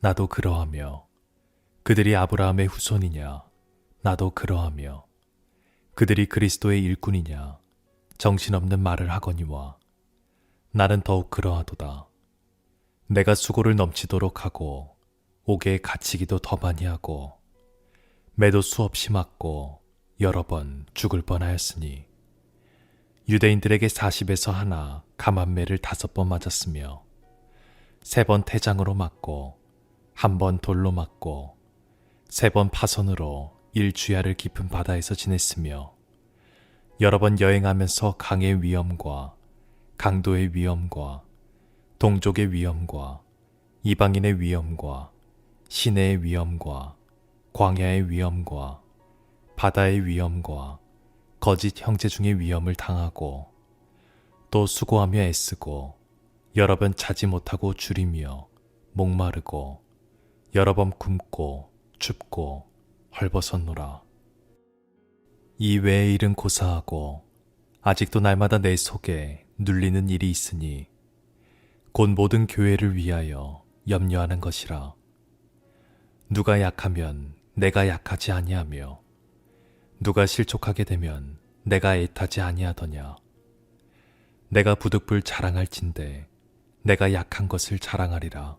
나도 그러하며 그들이 아브라함의 후손이냐 나도 그러하며 그들이 그리스도의 일꾼이냐 정신없는 말을 하거니와 나는 더욱 그러하도다. 내가 수고를 넘치도록 하고 옥에 갇히기도 더 많이 하고 매도 수없이 맞고 여러 번 죽을 뻔하였으니 유대인들에게 40에서 하나 감한매를 5번 맞았으며 3번 태장으로 맞고 1번 돌로 맞고 3번 파선으로 일주야를 깊은 바다에서 지냈으며 여러 번 여행하면서 강의 위험과 강도의 위험과 동족의 위험과 이방인의 위험과 시내의 위험과 광야의 위험과 바다의 위험과 거짓 형제 중의 위험을 당하고 또 수고하며 애쓰고 여러 번 자지 못하고 줄이며 목마르고 여러 번 굶고 춥고 헐벗었노라. 이 외의 일은 고사하고 아직도 날마다 내 속에 눌리는 일이 있으니 곧 모든 교회를 위하여 염려하는 것이라. 누가 약하면 내가 약하지 아니하며 누가 실족하게 되면 내가 애타지 아니하더냐. 내가 부득불 자랑할진대 내가 약한 것을 자랑하리라.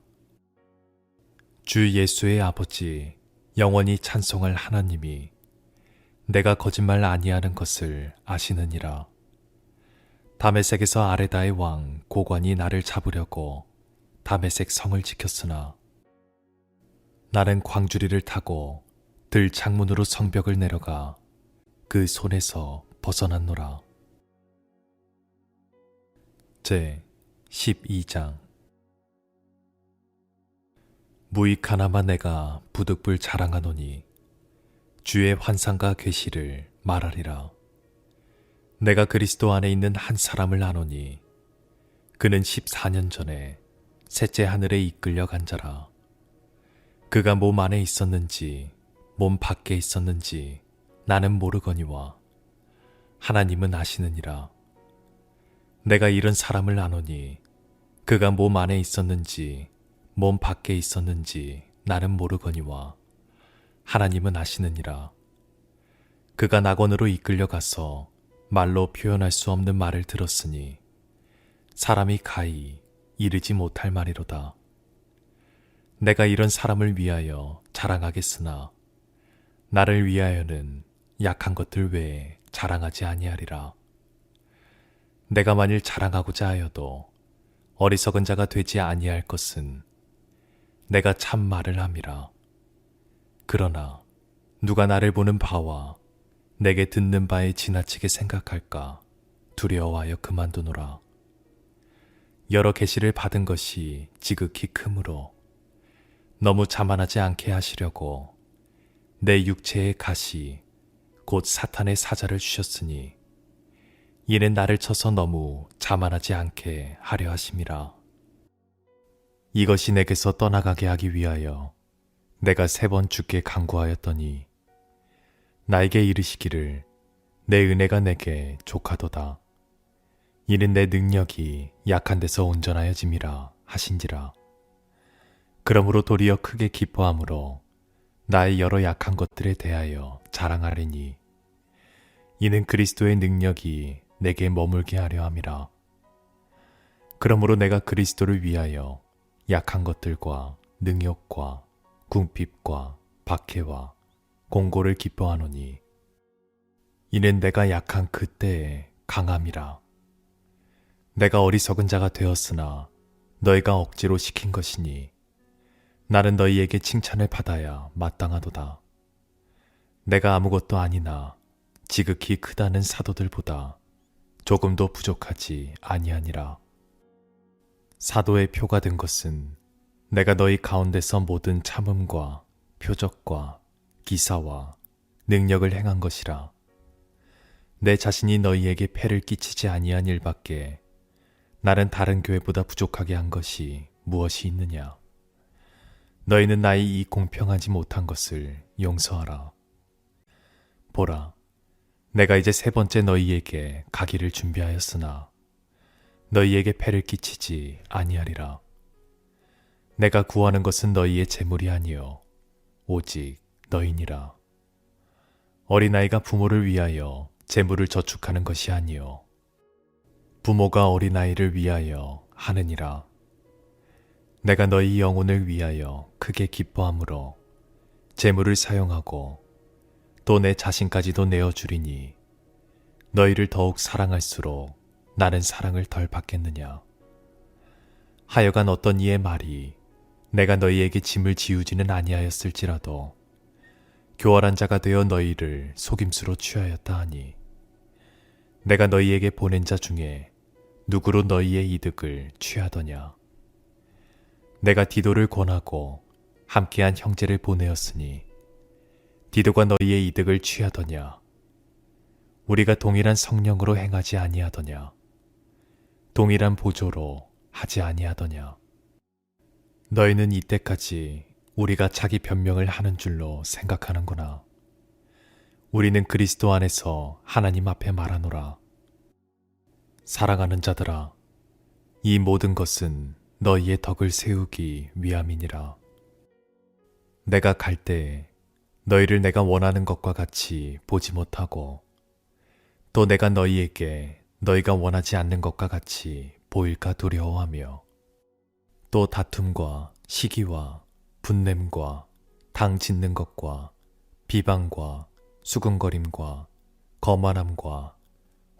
주 예수의 아버지 영원히 찬송할 하나님이 내가 거짓말 아니하는 것을 아시느니라. 다메섹에서 아레다의 왕 고관이 나를 잡으려고 다메섹 성을 지켰으나 나는 광주리를 타고 들 창문으로 성벽을 내려가 그 손에서 벗어났노라. 제 12장. 무익하나마 내가 부득불 자랑하노니 주의 환상과 계시를 말하리라. 내가 그리스도 안에 있는 한 사람을 아노니 그는 14년 전에 셋째 하늘에 이끌려 간 자라. 그가 몸 안에 있었는지 몸 밖에 있었는지 나는 모르거니와 하나님은 아시느니라. 내가 이런 사람을 아노니 그가 몸 안에 있었는지 몸 밖에 있었는지 나는 모르거니와 하나님은 아시느니라. 그가 낙원으로 이끌려가서 말로 표현할 수 없는 말을 들었으니 사람이 가히 이르지 못할 말이로다. 내가 이런 사람을 위하여 자랑하겠으나 나를 위하여는 약한 것들 외에 자랑하지 아니하리라. 내가 만일 자랑하고자 하여도 어리석은 자가 되지 아니할 것은 내가 참 말을 함이라. 그러나 누가 나를 보는 바와 내게 듣는 바에 지나치게 생각할까 두려워하여 그만두노라. 여러 계시를 받은 것이 지극히 크므로 너무 자만하지 않게 하시려고 내 육체의 가시 곧 사탄의 사자를 주셨으니 이는 나를 쳐서 너무 자만하지 않게 하려 하심이라. 이것이 내게서 떠나가게 하기 위하여 내가 3번 주께 간구하였더니 나에게 이르시기를 내 은혜가 내게 족하도다. 이는 내 능력이 약한 데서 온전하여짐이라 하신지라. 그러므로 도리어 크게 기뻐함으로 나의 여러 약한 것들에 대하여 자랑하리니 이는 그리스도의 능력이 내게 머물게 하려 함이라. 그러므로 내가 그리스도를 위하여 약한 것들과 능욕과 궁핍과 박해와 공고를 기뻐하노니 이는 내가 약한 그때의 강함이라. 내가 어리석은 자가 되었으나 너희가 억지로 시킨 것이니 나는 너희에게 칭찬을 받아야 마땅하도다. 내가 아무것도 아니나 지극히 크다는 사도들보다 조금도 부족하지 아니하니라. 사도의 표가 된 것은 내가 너희 가운데서 모든 참음과 표적과 기사와 능력을 행한 것이라. 내 자신이 너희에게 폐를 끼치지 아니한 일밖에 나는 다른 교회보다 부족하게 한 것이 무엇이 있느냐. 너희는 나의 이 공평하지 못한 것을 용서하라. 보라, 내가 이제 세 번째 너희에게 가기를 준비하였으나 너희에게 폐를 끼치지 아니하리라. 내가 구하는 것은 너희의 재물이 아니요 오직 너희니라. 어린아이가 부모를 위하여 재물을 저축하는 것이 아니요 부모가 어린아이를 위하여 하느니라. 내가 너희 영혼을 위하여 크게 기뻐함으로 재물을 사용하고 또 내 자신까지도 내어주리니 너희를 더욱 사랑할수록 나는 사랑을 덜 받겠느냐. 하여간 어떤 이의 말이 내가 너희에게 짐을 지우지는 아니하였을지라도 교활한 자가 되어 너희를 속임수로 취하였다 하니 내가 너희에게 보낸 자 중에 누구로 너희의 이득을 취하더냐. 내가 디도를 권하고 함께한 형제를 보내었으니 디도가 너희의 이득을 취하더냐. 우리가 동일한 성령으로 행하지 아니하더냐. 동일한 보조로 하지 아니하더냐. 너희는 이때까지 우리가 자기 변명을 하는 줄로 생각하는구나. 우리는 그리스도 안에서 하나님 앞에 말하노라. 사랑하는 자들아, 이 모든 것은 너희의 덕을 세우기 위함이니라. 내가 갈 때에 너희를 내가 원하는 것과 같이 보지 못하고 또 내가 너희에게 너희가 원하지 않는 것과 같이 보일까 두려워하며 또 다툼과 시기와 분냄과 당 짓는 것과 비방과 수근거림과 거만함과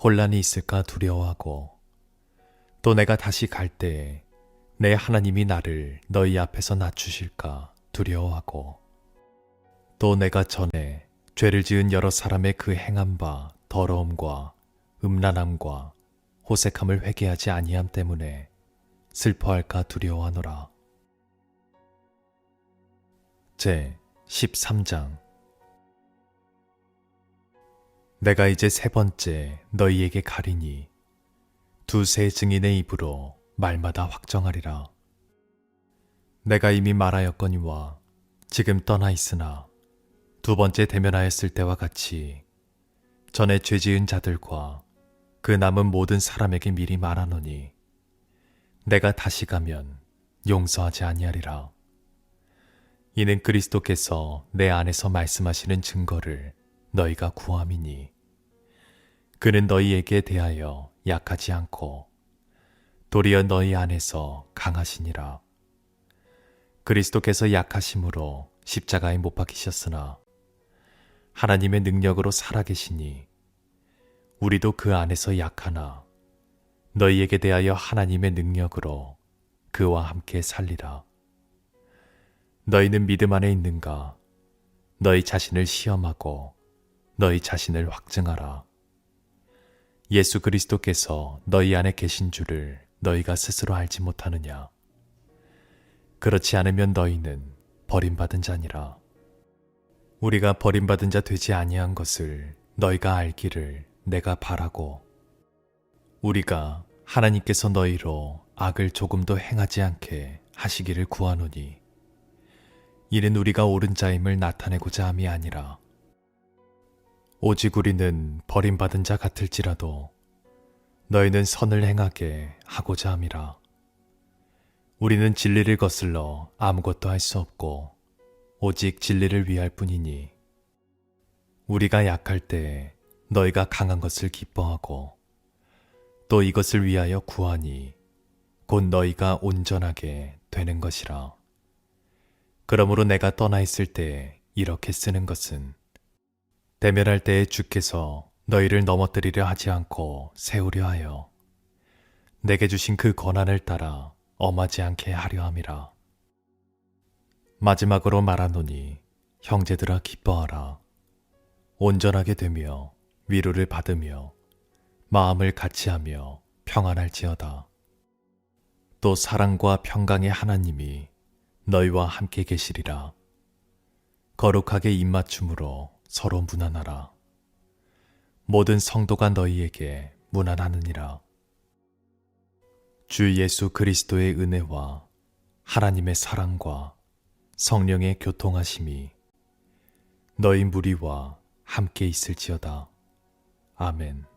혼란이 있을까 두려워하고 또 내가 다시 갈 때에 내 하나님이 나를 너희 앞에서 낮추실까 두려워하고 또 내가 전에 죄를 지은 여러 사람의 그 행한 바 더러움과 음란함과 호색함을 회개하지 아니함 때문에 슬퍼할까 두려워하노라. 제 13장. 내가 이제 세 번째 너희에게 가리니 두세 증인의 입으로 말마다 확정하리라. 내가 이미 말하였거니와 지금 떠나 있으나 두 번째 대면하였을 때와 같이 전에 죄 지은 자들과 그 남은 모든 사람에게 미리 말하노니 내가 다시 가면 용서하지 아니하리라. 이는 그리스도께서 내 안에서 말씀하시는 증거를 너희가 구함이니 그는 너희에게 대하여 약하지 않고 도리어 너희 안에서 강하시니라. 그리스도께서 약하심으로 십자가에 못 박히셨으나 하나님의 능력으로 살아계시니 우리도 그 안에서 약하나 너희에게 대하여 하나님의 능력으로 그와 함께 살리라. 너희는 믿음 안에 있는가? 너희 자신을 시험하고 너희 자신을 확증하라. 예수 그리스도께서 너희 안에 계신 줄을 너희가 스스로 알지 못하느냐? 그렇지 않으면 너희는 버림받은 자니라. 우리가 버림받은 자 되지 아니한 것을 너희가 알기를 내가 바라고 우리가 하나님께서 너희로 악을 조금도 행하지 않게 하시기를 구하노니 이는 우리가 옳은 자임을 나타내고자 함이 아니라 오직 우리는 버림받은 자 같을지라도 너희는 선을 행하게 하고자 함이라. 우리는 진리를 거슬러 아무것도 할 수 없고 오직 진리를 위할 뿐이니 우리가 약할 때에 너희가 강한 것을 기뻐하고 또 이것을 위하여 구하니 곧 너희가 온전하게 되는 것이라. 그러므로 내가 떠나 있을 때에 이렇게 쓰는 것은 대면할 때에 주께서 너희를 넘어뜨리려 하지 않고 세우려 하여 내게 주신 그 권한을 따라 엄하지 않게 하려 함이라. 마지막으로 말하노니 형제들아 기뻐하라. 온전하게 되며 위로를 받으며 마음을 같이하며 평안할지어다. 또 사랑과 평강의 하나님이 너희와 함께 계시리라. 거룩하게 입맞춤으로 서로 문안하라. 모든 성도가 너희에게 문안하느니라. 주 예수 그리스도의 은혜와 하나님의 사랑과 성령의 교통하심이 너희 무리와 함께 있을지어다. 아멘.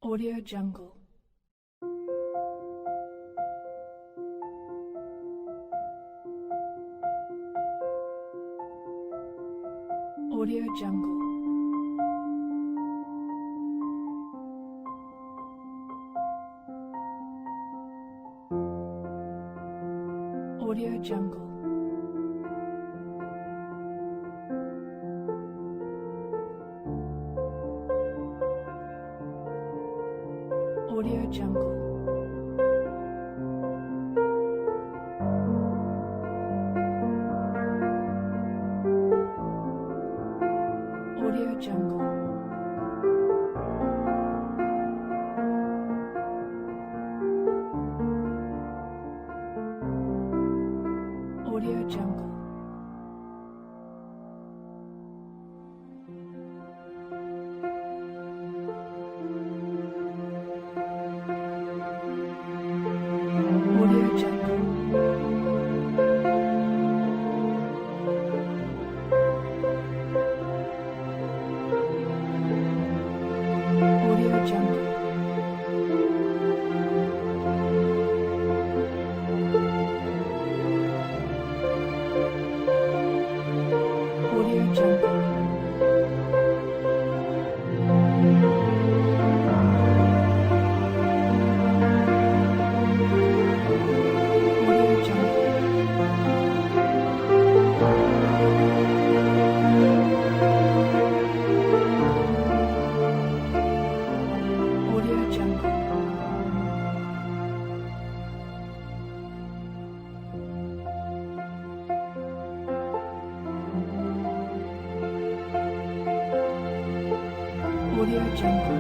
Audio Jungle. Audio Jungle. Audio Jungle. Audio Jungle. Audio Jungle. Audio Jungle. Audio Jungle. Audio Jungle. Audio Jungle. Audio Jungle. Audio Jungle. Audio Jungle.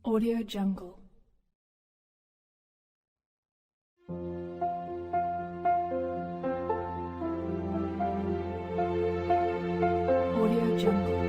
Audio Jungle. Audio Jungle.